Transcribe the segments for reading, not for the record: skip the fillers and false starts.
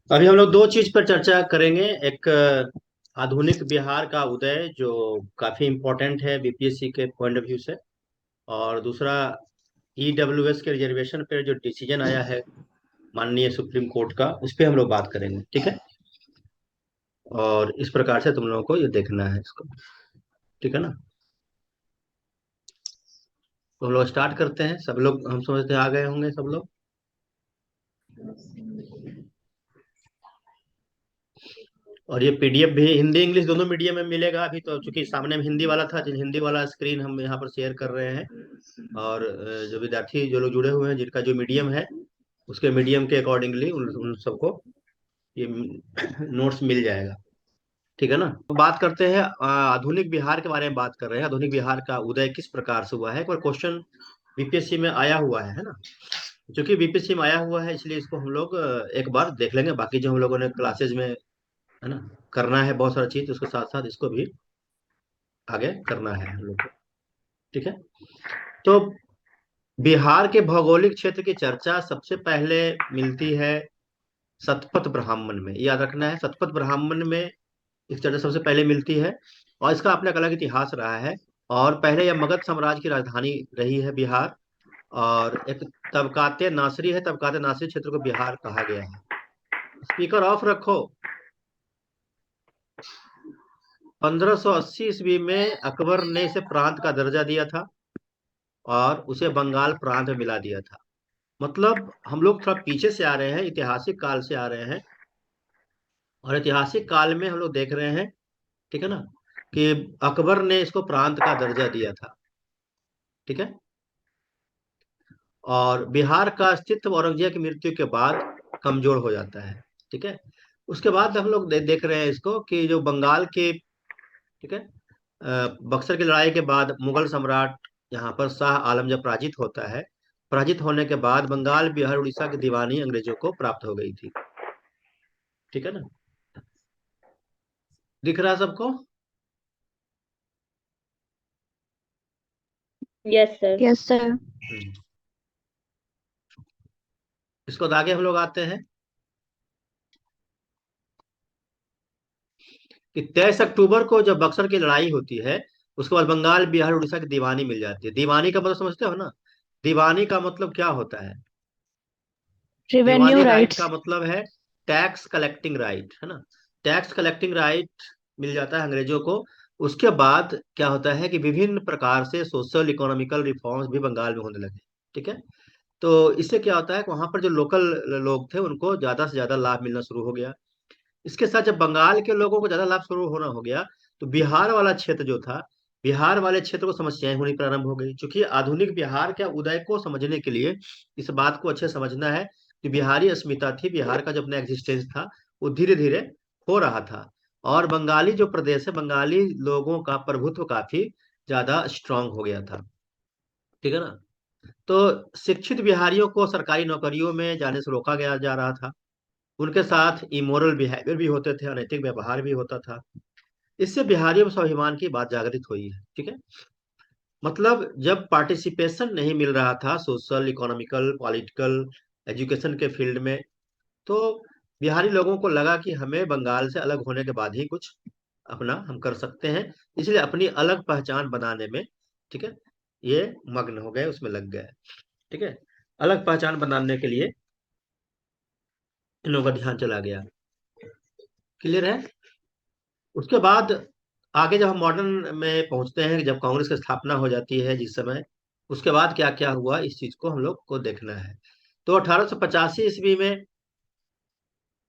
अभी हम लोग दो चीज पर चर्चा करेंगे। एक आधुनिक बिहार का उदय, जो काफी इम्पोर्टेंट है बीपीएससी के पॉइंट ऑफ व्यू से। और दूसरा, ईडब्ल्यूएस के रिजर्वेशन पर जो डिसीजन आया है माननीय सुप्रीम कोर्ट का, उस पर हम लोग बात करेंगे, ठीक है। और इस प्रकार से तुम लोगों को ये देखना है इसको, ठीक है ना। तो हम लोग स्टार्ट करते हैं। सब लोग, हम समझते हैं, आ गए होंगे सब लोग। और ये पीडीएफ भी हिंदी इंग्लिश दोनों मीडियम में मिलेगा। अभी तो चूंकि सामने में हिंदी वाला था, जिन हिंदी वाला स्क्रीन हम यहाँ पर शेयर कर रहे हैं। और जो विद्यार्थी, जो लोग जुड़े हुए हैं, जिनका जो मीडियम है, उसके मीडियम के अकॉर्डिंगली उन सबको ये नोट्स मिल जाएगा, ठीक है ना। तो बात करते हैं, आधुनिक बिहार के बारे में बात कर रहे हैं। आधुनिक बिहार का उदय किस प्रकार से हुआ है, एक बार क्वेश्चन बीपीएससी में आया हुआ है ना। क्योंकि बीपीएससी में आया हुआ है, इसलिए इसको हम लोग एक बार देख लेंगे। बाकी जो हम लोगों ने क्लासेज में, है ना, करना है बहुत सारा चीज, उसके साथ साथ इसको भी आगे करना है हम लोग को, ठीक है। तो बिहार के भौगोलिक क्षेत्र की चर्चा सबसे पहले मिलती है शतपथ ब्राह्मण में। याद रखना है, शतपथ ब्राह्मण में इस चर्चा सबसे पहले मिलती है। और इसका अपना एक अलग इतिहास रहा है। और पहले यह मगध साम्राज्य की राजधानी रही है बिहार। और एक तबकाते नासरी है, तबकाते नासरी क्षेत्र को बिहार कहा गया है। स्पीकर ऑफ रखो। 1580 ईस्वी में अकबर ने इसे प्रांत का दर्जा दिया था और उसे बंगाल प्रांत में मिला दिया था। मतलब हम लोग थोड़ा पीछे से आ रहे हैं, ऐतिहासिक काल से आ रहे हैं। और ऐतिहासिक काल में हम लोग देख रहे हैं, ठीक है ना, कि अकबर ने इसको प्रांत का दर्जा दिया था, ठीक है। और बिहार का अस्तित्व औरंगजेब की मृत्यु के बाद कमजोर हो जाता है, ठीक है। उसके बाद हम लोग देख रहे हैं इसको कि जो बंगाल के, ठीक है, बक्सर की लड़ाई के बाद मुगल सम्राट यहाँ पर शाह आलम जब पराजित होता है, पराजित होने के बाद बंगाल, बिहार, उड़ीसा की दीवानी अंग्रेजों को प्राप्त हो गई थी, ठीक है ना। दिख रहा है सबको? Yes sir. Yes sir. Hmm. इसको आगे हम लोग आते हैं कि 23 अक्टूबर को जब बक्सर की लड़ाई होती है, उसके बाद बंगाल, बिहार, उड़ीसा की दीवानी मिल जाती है। दीवानी का मतलब समझते हो ना? दीवानी का मतलब क्या होता है? रेवेन्यू दीवानी राइट का राइट्स। मतलब है टैक्स कलेक्टिंग राइट, है ना। टैक्स कलेक्टिंग राइट मिल जाता है अंग्रेजों को। उसके बाद क्या होता है कि विभिन्न प्रकार से सोशल इकोनॉमिकल रिफॉर्म्स भी बंगाल में होने लगे, ठीक है। तो इससे क्या होता है कि वहां पर जो लोकल लोग थे, उनको ज्यादा से ज्यादा लाभ मिलना शुरू हो गया। इसके साथ जब बंगाल के लोगों को ज्यादा लाभ शुरू होना हो गया, तो बिहार वाला क्षेत्र जो था, बिहार वाले क्षेत्र को समस्याएं होनी प्रारंभ हो गई। क्योंकि आधुनिक बिहार के उदय को समझने के लिए इस बात को अच्छे से समझना है कि बिहारी अस्मिता थी, बिहार का जो अपना एग्जिस्टेंस था, वो धीरे धीरे हो रहा था। और बंगाली जो प्रदेश है, बंगाली लोगों का प्रभुत्व काफी ज्यादा स्ट्रांग हो गया था, ठीक है ना। तो शिक्षित बिहारियों को सरकारी नौकरियों में जाने से रोका गया जा रहा था। उनके साथ इमोरल बिहेवियर भी होते थे, अनैतिक व्यवहार भी होता था। इससे बिहारियों में स्वाभिमान की बात जागृत हुई है, ठीक है। मतलब जब पार्टिसिपेशन नहीं मिल रहा था सोशल, इकोनॉमिकल, पॉलिटिकल, एजुकेशन के फील्ड में, तो बिहारी लोगों को लगा कि हमें बंगाल से अलग होने के बाद ही कुछ अपना हम कर सकते हैं। इसलिए अपनी अलग पहचान बनाने में, ठीक है, ये मग्न हो गए, उसमें लग गए, ठीक है। अलग पहचान बनाने के लिए इन लोगों का ध्यान चला गया। क्लियर है? उसके बाद आगे जब हम मॉडर्न में पहुंचते हैं, जब कांग्रेस की स्थापना हो जाती है जिस समय, उसके बाद क्या क्या हुआ, इस चीज को हम लोग को देखना है। तो 1885 ईस्वी में,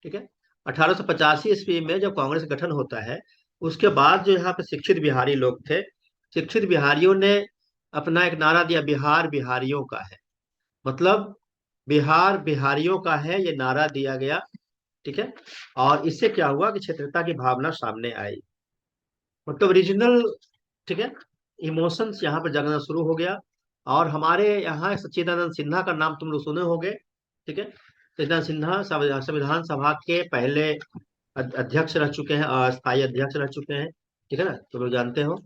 ठीक है, 1885 ईस्वी में जब कांग्रेस का गठन होता है, उसके बाद जो यहाँ पे शिक्षित बिहारी लोग थे, शिक्षित बिहारियों ने अपना एक नारा दिया, बिहार बिहारियों का है। मतलब बिहार बिहारियों का है, ये नारा दिया गया, ठीक है। और इससे क्या हुआ कि क्षेत्रता की भावना सामने आई। मतलब रीजनल, ठीक है, इमोशंस यहाँ पर जगना शुरू हो गया। और हमारे यहाँ सच्चिदानंद सिन्हा का नाम तुम लोग सुने होंगे, ठीक है। सच्चिदानंद सिन्हा संविधान सभा के पहले अध्यक्ष रह चुके हैं, स्थायी अध्यक्ष रह चुके हैं, ठीक है ना, तुम लोग जानते हो।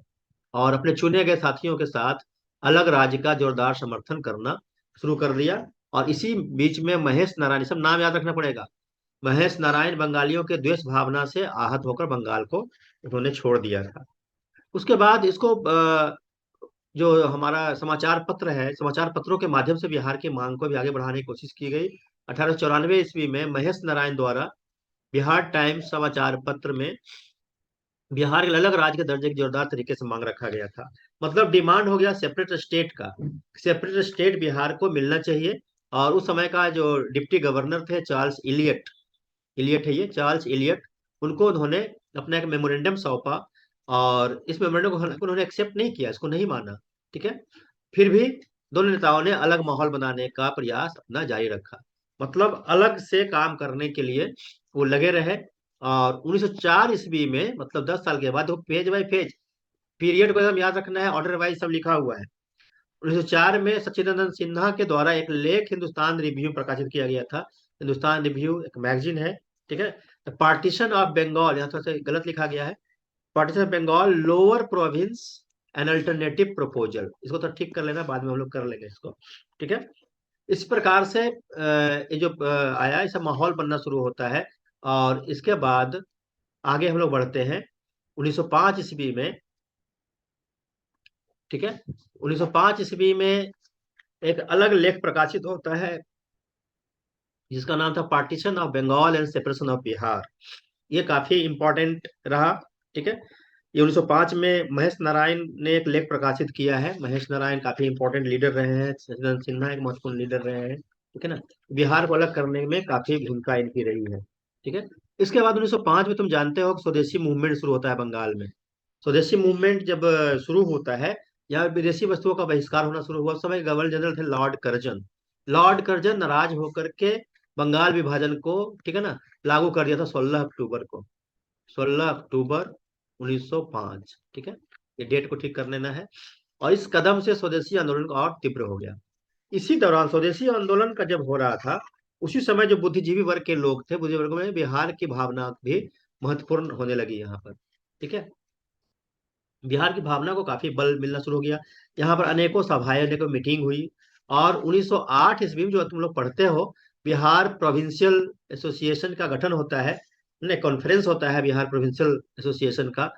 और अपने चुने गए साथियों के साथ अलग राज्य का जोरदार समर्थन करना शुरू कर दिया। और इसी बीच में महेश नारायण, सब नाम याद रखना पड़ेगा, महेश नारायण बंगालियों के द्वेष भावना से आहत होकर बंगाल को उन्होंने छोड़ दिया था। उसके बाद इसको जो हमारा समाचार पत्र है, समाचार पत्रों के माध्यम से बिहार की मांग को भी आगे बढ़ाने की कोशिश की गई। 1894 ईस्वी में महेश नारायण द्वारा बिहार टाइम्स समाचार पत्र में बिहार के अलग राज्य के दर्जे की जोरदार तरीके से मांग रखा गया था। मतलब डिमांड हो गया सेपरेट स्टेट का, सेपरेट स्टेट बिहार को मिलना चाहिए। और उस समय का जो डिप्टी गवर्नर थे चार्ल्स इलियट, इलियट है ये चार्ल्स इलियट, उनको उन्होंने अपना एक मेमोरेंडम सौंपा। और इस मेमोरेंडम को उन्होंने एक्सेप्ट नहीं किया, इसको नहीं माना। ठीक है। फिर भी दोनों नेताओं ने अलग माहौल बनाने का प्रयास अपना जारी रखा, मतलब अलग से काम करने के लिए वो लगे रहे। और 1904 ईस्वी में, मतलब 10 साल के बाद, वो पेज बाय पेज, पीरियड को एकदम याद रखना है, ऑर्डर वाइज सब लिखा हुआ है। 1904 में सच्चिदानंद सिन्हा के द्वारा एक लेख हिंदुस्तान रिव्यू प्रकाशित किया गया था। हिंदुस्तान रिव्यू एक मैगजीन है। ठीक है। पार्टीशन ऑफ बंगाल, यहाँ थोड़ा सा गलत लिखा गया है, partition of Bengal lower province an alternative proposal, इसको तो ठीक कर लेना, बाद में हम लोग कर लेंगे इसको। ठीक है। इस प्रकार से ये जो आया, ऐसा माहौल बनना शुरू होता है। और इसके बाद आगे हम लोग बढ़ते हैं 1905 ईस्वी में। ठीक है। 1905 ईस्वी में एक अलग लेख प्रकाशित होता है जिसका नाम था partition of Bengal and separation of Bihar. ये काफी इंपॉर्टेंट रहा। ठीक है। ये 1905 में महेश नारायण ने एक लेख प्रकाशित किया है। महेश नारायण काफी इंपॉर्टेंट लीडर रहे हैं, सचिदानंद सिन्हा एक महत्वपूर्ण लीडर रहे हैं। ठीक है ना। बिहार को अलग करने में काफी भूमिका इनकी रही है। ठीक है। इसके बाद 1905 में तुम जानते हो कि स्वदेशी मूवमेंट शुरू होता है बंगाल में। स्वदेशी मूवमेंट जब शुरू होता है, यहाँ विदेशी वस्तुओं का बहिष्कार होना शुरू हुआ। उस समय गवर्नर जनरल थे लॉर्ड कर्जन। लॉर्ड कर्जन नाराज होकर के बंगाल विभाजन को, ठीक है ना, लागू कर दिया था 16 अक्टूबर को, 16 अक्टूबर 1905। ठीक है। ये डेट को ठीक कर लेना है। और इस कदम से स्वदेशी आंदोलन का और तीव्र हो गया। इसी दौरान स्वदेशी आंदोलन का जब हो रहा था, उसी समय जो बुद्धिजीवी वर्ग के लोग थे, बुद्धिजीवी वर्ग में बिहार की भावना भी महत्वपूर्ण होने लगी यहाँ पर। ठीक है। बिहार की भावना को काफी बल मिलना शुरू हो गया। यहाँ पर अनेकों सभाएं, अनेकों मीटिंग हुई। और 1908 ईस्वी में जो तुम लोग पढ़ते हो, बिहार प्रोविंशियल एसोसिएशन का गठन होता है, नहीं, कॉन्फ्रेंस होता है बिहार प्रोविंशियल एसोसिएशन का।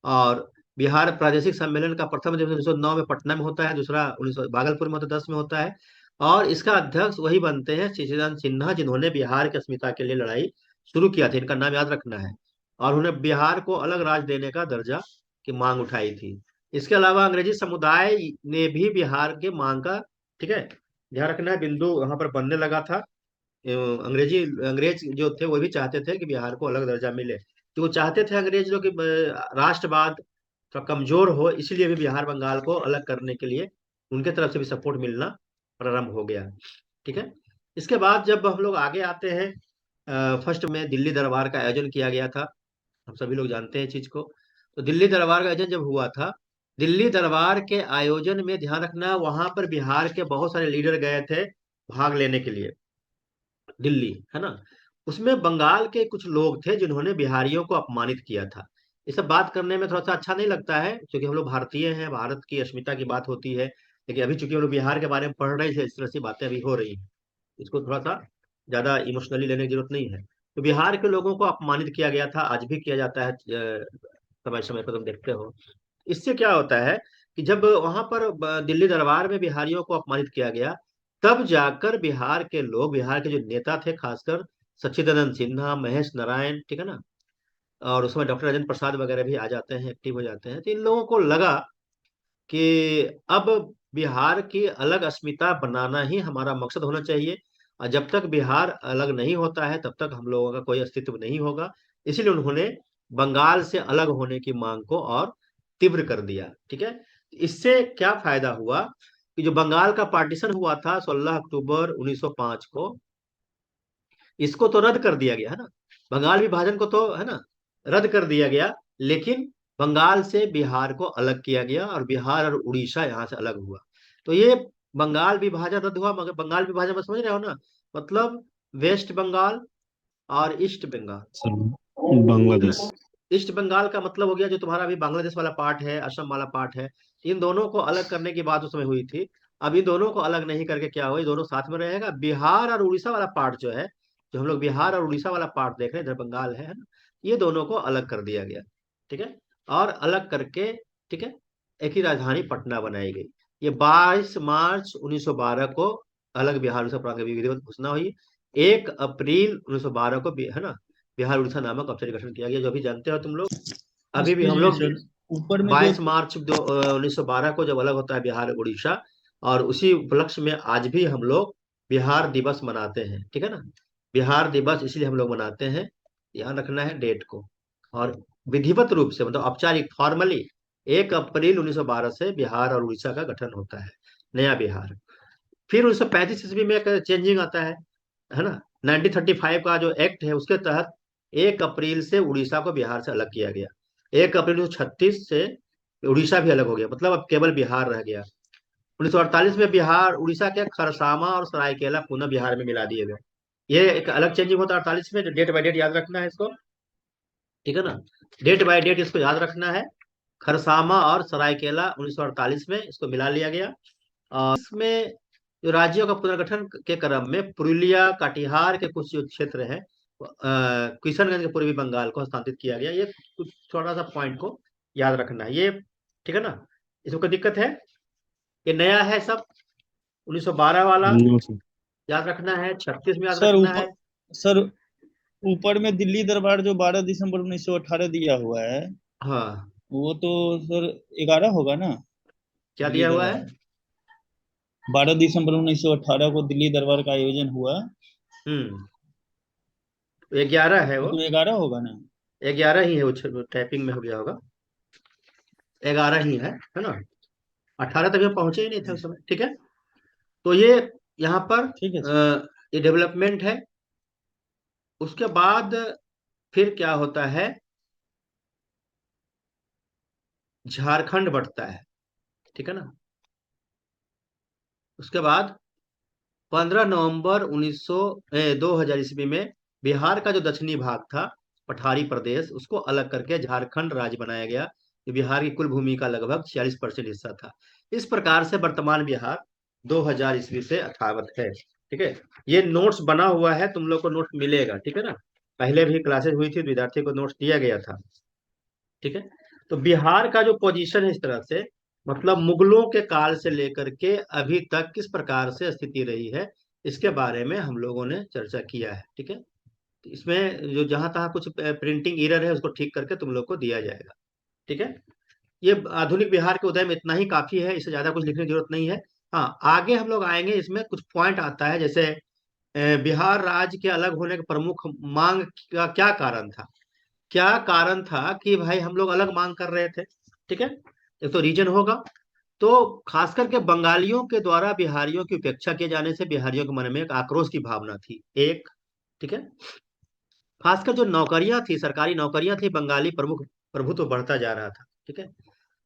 और बिहार प्रादेशिक सम्मेलन का प्रथम जो 1909 में पटना में होता है, दूसरा 1900 भागलपुर में होता है, 10 में होता है। और इसका अध्यक्ष वही बनते हैं सच्चिदानंद सिन्हा, जिन्होंने बिहार की अस्मिता के लिए लड़ाई शुरू किया था। इनका नाम याद रखना है। और उन्हें बिहार को अलग राज्य देने का दर्जा की मांग उठाई थी। इसके अलावा अंग्रेजी समुदाय ने भी बिहार के मांग का, ठीक है, ध्यान रखना है, बिंदु वहां पर बनने लगा था। अंग्रेज जो थे वो भी चाहते थे कि बिहार को अलग दर्जा मिले, तो वो चाहते थे अंग्रेज लोग कि राष्ट्रवाद थोड़ा कमजोर हो, इसलिए भी बिहार बंगाल को अलग करने के लिए उनके तरफ से भी सपोर्ट मिलना प्रारंभ हो गया। ठीक है। इसके बाद जब हम लोग आगे आते हैं, फर्स्ट में दिल्ली दरबार का आयोजन किया गया था। हम सभी लोग जानते हैं चीज को। तो दिल्ली दरबार का आयोजन जब हुआ था, दिल्ली दरबार के आयोजन में ध्यान रखना, वहां पर बिहार के बहुत सारे लीडर गए थे भाग लेने के लिए, दिल्ली, है ना। उसमें बंगाल के कुछ लोग थे जिन्होंने बिहारियों को अपमानित किया था। ये सब बात करने में थोड़ा सा अच्छा नहीं लगता है, क्योंकि हम लोग भारतीय हैं, भारत की अस्मिता की बात होती है। लेकिन अभी चूंकि हम लोग बिहार के बारे में पढ़ रहे थे, इस तरह से बातें अभी हो रही हैं, इसको थोड़ा सा ज्यादा इमोशनली लेने की जरूरत नहीं है। तो बिहार के लोगों को अपमानित किया गया था, आज भी किया जाता है, समय समय पर तुम देखते हो। इससे क्या होता है कि जब वहां पर दिल्ली दरबार में बिहारियों को अपमानित किया गया, तब जाकर बिहार के लोग, बिहार के जो नेता थे, खासकर सच्चिदानंद सिन्हा, महेश नारायण, ठीक है ना, और उसमें डॉक्टर राजेंद्र प्रसाद वगैरह भी आ जाते हैं, एक्टिव हो जाते हैं। तो इन लोगों को लगा कि अब बिहार की अलग अस्मिता बनाना ही हमारा मकसद होना चाहिए। और जब तक बिहार अलग नहीं होता है, तब तक हम लोगों का कोई अस्तित्व नहीं होगा। इसीलिए उन्होंने बंगाल से अलग होने की मांग को और तीव्र कर दिया। ठीक है। इससे क्या फायदा हुआ कि जो बंगाल का पार्टीशन हुआ था 16 अक्टूबर 1905 को, इसको तो रद्द कर दिया गया, है ना। बंगाल विभाजन को तो, है ना, रद्द कर दिया गया। लेकिन बंगाल से बिहार को अलग किया गया, और बिहार और उड़ीसा यहाँ से अलग हुआ। तो ये बंगाल विभाजन रद्द हुआ, मगर बंगाल विभाजन में समझ रहे हो ना, मतलब वेस्ट बंगाल और east Bengal. Sir Bangladesh. East Bengal का मतलब हो गया जो तुम्हारा अभी बांग्लादेश वाला पार्ट है, असम वाला पार्ट है। इन दोनों को अलग करने की बात उस समय हुई थी। अब इन दोनों को अलग नहीं करके क्या हुआ, ये दोनों साथ में रहेगा। बिहार और उड़ीसा वाला पार्ट जो है, जो हम लोग बिहार और उड़ीसा वाला पार्ट देख रहे हैं, इधर बंगाल है ना, ये दोनों को अलग कर दिया गया। ठीक है, और अलग करके, ठीक है, एक ही राजधानी पटना बनाई गई। ये 22 मार्च 1912 को अलग बिहार उड़ीसा प्रांत की विधिवत घोषणा हुई। 1 अप्रैल 1912 को है ना, बिहार उड़ीसा नामक अफसर गठन किया गया, जो अभी जानते हो तुम लोग। अभी भी एक्सक्यूज हम मी लोग सर, ऊपर में जो 22 मार्च 1912 को जब अलग होता है बिहार उड़ीसा, और उसी उपलक्ष्य में आज भी हम लोग बिहार दिवस मनाते हैं। ठीक है ना, बिहार दिवस इसलिए हम लोग मनाते हैं, ध्यान रखना है डेट को। और विधिवत रूप से, मतलब औपचारिक फॉर्मली 1 अप्रैल 1912 से बिहार और उड़ीसा का गठन होता है, नया बिहार। फिर 1935 ईस्वी में एक चेंजिंग आता है ना, 1935 का जो एक्ट है उसके तहत 1 अप्रैल से उड़ीसा को बिहार से अलग किया गया। 1 अप्रैल 1936 से उड़ीसा भी अलग हो गया, मतलब अब केवल बिहार रह गया। 1948 में बिहार उड़ीसा के खरसामा और सरायकेला पुनः बिहार में मिला दिए गए। ये एक अलग चेंजिंग होता है 48 में, डेट बाय डेट याद रखना है इसको। ठीक है ना, डेट बाय डेट इसको याद रखना है। खरसामा और सरायकेला 1948 में इसको मिला लिया गया। और इसमें जो राज्यों का पुनर्गठन के क्रम में पुरुलिया कटिहार के कुछ जो क्षेत्र है, किशनगंज के पूर्वी बंगाल को हस्तांतरित किया गया। ये कुछ थोड़ा सा पॉइंट को याद रखना है ये। ठीक है ना, इसमें कोई दिक्कत है? ये नया है सब, 1912 वाला नो सर। याद रखना है, 36 में याद सर रखना है। ऊपर सर ऊपर में दिल्ली दरबार जो 12 दिसंबर 1918 दिया हुआ है, हाँ, वो तो सर 11 होगा ना? क्या दिल्ली दिया हुआ है? दरबार 12 दिसंबर 1918 को दिल्ली दरबार का आयोजन हुआ, 11 है वो वो। तो 11 होगा ना? 11 ही है, वो टाइपिंग में हो गया होगा। 11 ही है ना। 18 तक हम पहुंचे ही नहीं थे उस समय। ठीक है, तो ये यहाँ पर ठीक है सर। ये डेवलपमेंट है। उसके बाद फिर क्या होता है, झारखंड बढ़ता है। ठीक है ना, उसके बाद 15 नवंबर 2000 ईस्वी में बिहार का जो दक्षिणी भाग था, पठारी प्रदेश, उसको अलग करके झारखंड राज्य बनाया गया। जो बिहार की कुल भूमि का लगभग 46% हिस्सा था। इस प्रकार से वर्तमान बिहार 2000 ईस्वी से अथावत है। ठीक है, ये नोट्स बना हुआ है, तुम लोग को नोट्स मिलेगा। ठीक है ना, पहले भी क्लासेस हुई थी, विद्यार्थी को नोट्स दिया गया था। ठीक है, तो बिहार का जो पोजीशन है इस तरह से, मतलब मुगलों के काल से लेकर के अभी तक किस प्रकार से स्थिति रही है, इसके बारे में हम लोगों ने चर्चा किया है। ठीक है, तो इसमें जो जहां तहां कुछ प्रिंटिंग एरर है उसको ठीक करके तुम लोग को दिया जाएगा। ठीक है, ये आधुनिक बिहार के उदय में इतना ही काफी है, इससे ज्यादा कुछ लिखने की जरूरत नहीं है। हाँ, आगे हम लोग आएंगे, इसमें कुछ पॉइंट आता है, जैसे बिहार राज्य के अलग होने के प्रमुख मांग का क्या कारण था। क्या कारण था कि भाई हम लोग अलग मांग कर रहे थे। ठीक है, एक तो रीजन होगा। तो खास करके बंगालियों के द्वारा बिहारियों की उपेक्षा किए जाने से बिहारियों के मन में एक आक्रोश की भावना थी एक। ठीक है, खासकर जो नौकरियां थी, सरकारी नौकरियां थी, बंगाली प्रमुख प्रभुत्व बढ़ता जा रहा था। ठीक है,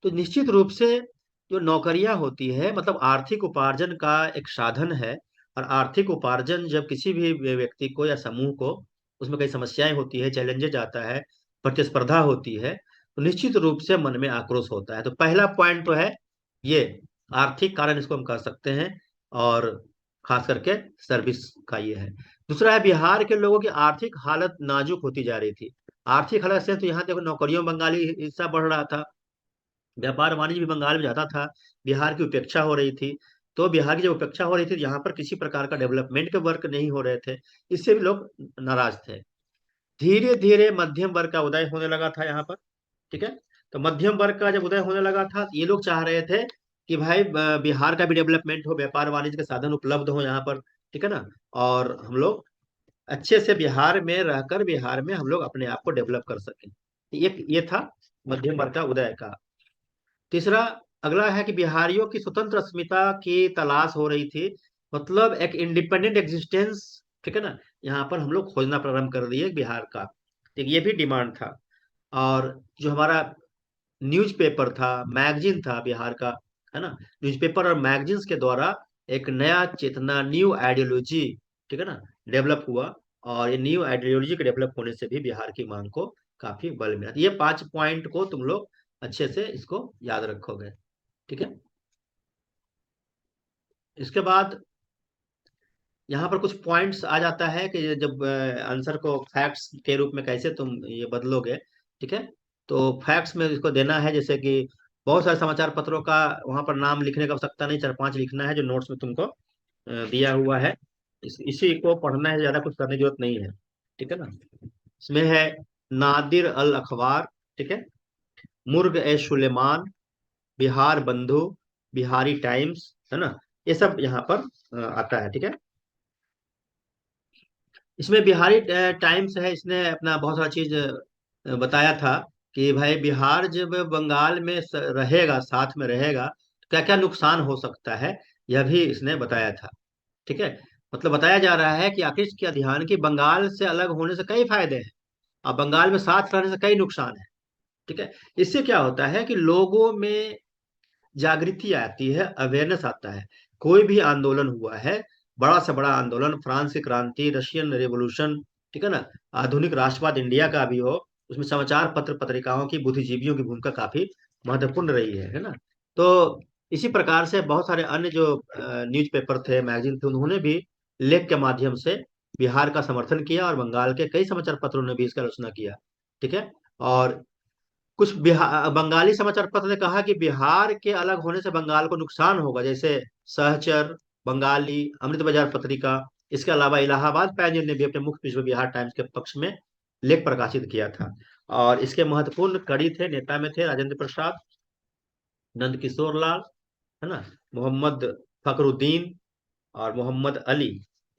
तो निश्चित रूप से जो नौकरियां होती है, मतलब आर्थिक उपार्जन का एक साधन है। और आर्थिक उपार्जन जब किसी भी व्यक्ति को या समूह को, उसमें कई समस्याएं होती है, चैलेंजेज आता है, प्रतिस्पर्धा होती है, तो निश्चित रूप से मन में आक्रोश होता है। तो पहला पॉइंट तो है ये, आर्थिक कारण इसको हम कह सकते हैं। और खास करके सर्विस का ये है। दूसरा है, बिहार के लोगों की आर्थिक हालत नाजुक होती जा रही थी। आर्थिक हालत से तो यहाँ देखो, नौकरियों में बंगाली हिस्सा बढ़ रहा था, व्यापार वाणिज्य भी बंगाल में ज्यादा था, बिहार की उपेक्षा हो रही थी। तो बिहार की जब उपेक्षा हो रही थी, यहाँ पर किसी प्रकार का डेवलपमेंट के वर्क नहीं हो रहे थे, इससे भी लोग नाराज थे। धीरे धीरे मध्यम वर्ग का उदय होने लगा था यहाँ पर। ठीक है, तो मध्यम वर्ग का जब उदय होने लगा था, ये लोग चाह रहे थे कि भाई बिहार का भी डेवलपमेंट हो, व्यापार वाणिज्य के साधन उपलब्ध हो यहाँ पर। ठीक है ना, और हम लोग अच्छे से बिहार में रहकर बिहार में हम लोग अपने आप को डेवलप कर सकें। ये था मध्यम वर्ग का उदय का। तीसरा, अगला है कि बिहारियों की स्वतंत्र अस्मिता की तलाश हो रही थी, मतलब एक इंडिपेंडेंट एग्जिस्टेंस। ठीक है ना, यहाँ पर हम लोग खोजना प्रारंभ कर दिए बिहार का। ठीक, ये भी डिमांड था। और जो हमारा न्यूज़पेपर था, मैगजीन था बिहार का, है ना, न्यूज़पेपर और मैगजीन्स के द्वारा एक नया चेतना, न्यू आइडियोलॉजी, ठीक है ना, डेवलप हुआ। और ये न्यू आइडियोलॉजी के डेवलप होने से भी बिहार की मांग को काफी बल मिला। ये 5 पॉइंट को तुम लोग अच्छे से इसको याद रखोगे। ठीक है, इसके बाद यहाँ पर कुछ पॉइंट्स आ जाता है कि जब आंसर को फैक्ट्स के रूप में कैसे तुम ये बदलोगे। ठीक है, तो फैक्ट्स में इसको देना है, जैसे कि बहुत सारे समाचार पत्रों का वहां पर नाम लिखने की आवश्यकता नहीं, 4-5 लिखना है जो नोट्स में तुमको दिया हुआ है। इसी को पढ़ना है, ज्यादा कुछ करने की जरूरत नहीं है। ठीक है ना। इसमें है नादिर अल अखबार, ठीक है, मुर्ग ए सुलेमान, बिहार बंधु, बिहारी टाइम्स, है ना, ये सब यहाँ पर आता है। ठीक है, इसमें बिहारी टाइम्स है, इसने अपना बहुत सारा चीज बताया था कि भाई बिहार जब बंगाल में रहेगा, साथ में रहेगा, तो क्या क्या नुकसान हो सकता है, यह भी इसने बताया था। ठीक है, मतलब बताया जा रहा है कि आखिर इसका ध्यान कि बंगाल से अलग होने से कई फायदे हैं और बंगाल में साथ रहने से कई नुकसान है। ठीक है, इससे क्या होता है कि लोगों में जागृति आती है, अवेयरनेस आता है। कोई भी आंदोलन हुआ है, बड़ा से बड़ा आंदोलन, फ्रांस की क्रांति, रशियन रेवोल्यूशन, ठीक है ना, आधुनिक राष्ट्रवाद इंडिया का भी हो, उसमें समाचार पत्र पत्रिकाओं की, बुद्धिजीवियों की भूमिका काफी महत्वपूर्ण रही है ना। तो इसी प्रकार से बहुत सारे अन्य जो न्यूज़पेपर थे, मैगजीन थे, उन्होंने भी लेख के माध्यम से बिहार का समर्थन किया और बंगाल के कई समाचार पत्रों ने भी इसका आलोचना किया। ठीक है, और कुछ बिहार बंगाली समाचार पत्र ने कहा कि बिहार के अलग होने से बंगाल को नुकसान होगा, जैसे सहचर, बंगाली, अमृत बाजार पत्रिका। इसके अलावा इलाहाबाद पैनियर ने भी अपने मुख्य पृष्ठ में बिहार टाइम्स के पक्ष में लेख प्रकाशित किया था। और इसके महत्वपूर्ण कड़ी थे, नेता में थे राजेंद्र प्रसाद, नंद किशोर लाल, है ना, मोहम्मद फखरुद्दीन और मोहम्मद अली।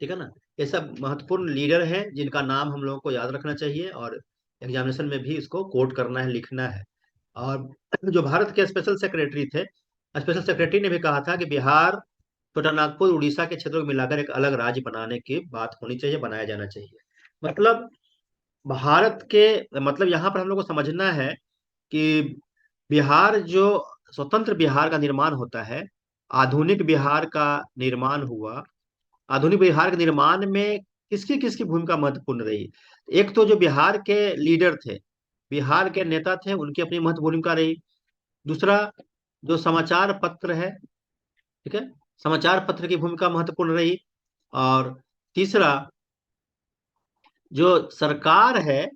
ठीक है ना, ये सब महत्वपूर्ण लीडर हैं जिनका नाम हम लोगों को याद रखना चाहिए और एग्जामिनेशन में भी इसको कोट करना है, लिखना है। और जो भारत के स्पेशल सेक्रेटरी थे, स्पेशल सेक्रेटरी ने भी कहा था कि बिहार, छोटा नागपुर, उड़ीसा के क्षेत्रों को मिलाकर एक अलग राज्य बनाने की बात होनी चाहिए, बनाया जाना चाहिए। मतलब भारत के, मतलब यहाँ पर हम लोग को समझना है कि बिहार जो स्वतंत्र बिहार का निर्माण होता है, आधुनिक बिहार का निर्माण हुआ, आधुनिक बिहार के निर्माण में किसकी किसकी भूमिका महत्वपूर्ण रही। एक तो जो बिहार के लीडर थे, बिहार के नेता थे, उनकी अपनी महत्व भूमिका रही। दूसरा, जो समाचार पत्र है, ठीक है, समाचार पत्र की भूमिका महत्वपूर्ण रही। और तीसरा, जो सरकार है,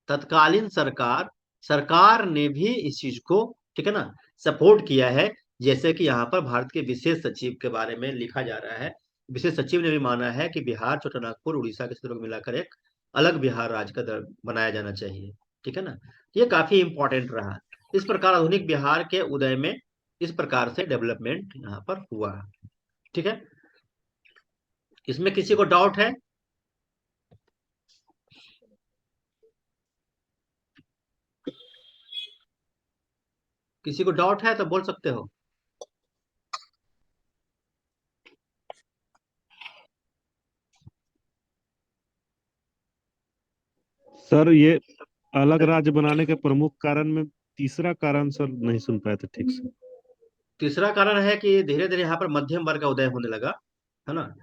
तत्कालीन सरकार, सरकार ने भी इस चीज को, ठीक है ना, सपोर्ट किया है। जैसे कि यहाँ पर भारत के विशेष सचिव के बारे में लिखा जा रहा है, विशेष सचिव ने भी माना है कि बिहार, छोटानागपुर, उड़ीसा के क्षेत्रों को मिलाकर एक अलग बिहार राज्य का बनाया जाना चाहिए। ठीक है ना, ये काफी इंपॉर्टेंट रहा। इस प्रकार आधुनिक बिहार के उदय में इस प्रकार से डेवलपमेंट यहाँ पर हुआ। ठीक है, इसमें किसी को डाउट है? किसी को डाउट है तो बोल सकते हो। सर ये अलग राज्य बनाने के प्रमुख कारण में तीसरा कारण सर नहीं सुन पाए थे ठीक से। तीसरा कारण है कि धीरे धीरे यहाँ पर मध्यम वर्ग का उदय होने लगा, है ना।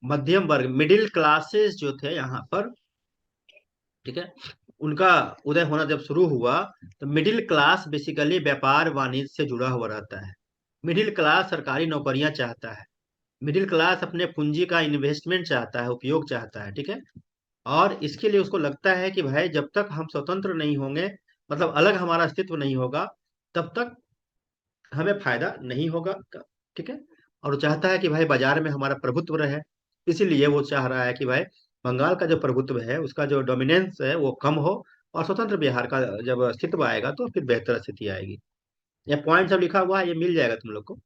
मध्यम वर्ग, मिडिल क्लासेस जो थे यहाँ पर, ठीक है, उनका उदय होना जब शुरू हुआ, तो मिडिल क्लास बेसिकली व्यापार वाणिज्य से जुड़ा हुआ रहता है। मिडिल क्लास सरकारी नौकरियां चाहता है, मिडिल क्लास अपने पूंजी का इन्वेस्टमेंट चाहता है, उपयोग चाहता है। ठीक है, और इसके लिए उसको लगता है कि भाई जब तक हम स्वतंत्र नहीं होंगे, मतलब अलग हमारा अस्तित्व नहीं होगा, तब तक हमें फायदा नहीं होगा। ठीक है, और वो चाहता है कि भाई बाजार में हमारा प्रभुत्व रहे। इसीलिए वो चाह रहा है कि भाई बंगाल का जो प्रभुत्व है, उसका जो डोमिनेंस है वो कम हो, और स्वतंत्र बिहार का जब अस्तित्व आएगा तो फिर बेहतर स्थिति आएगी। यह पॉइंट सब लिखा हुआ है, ये मिल जाएगा तुम लोग को।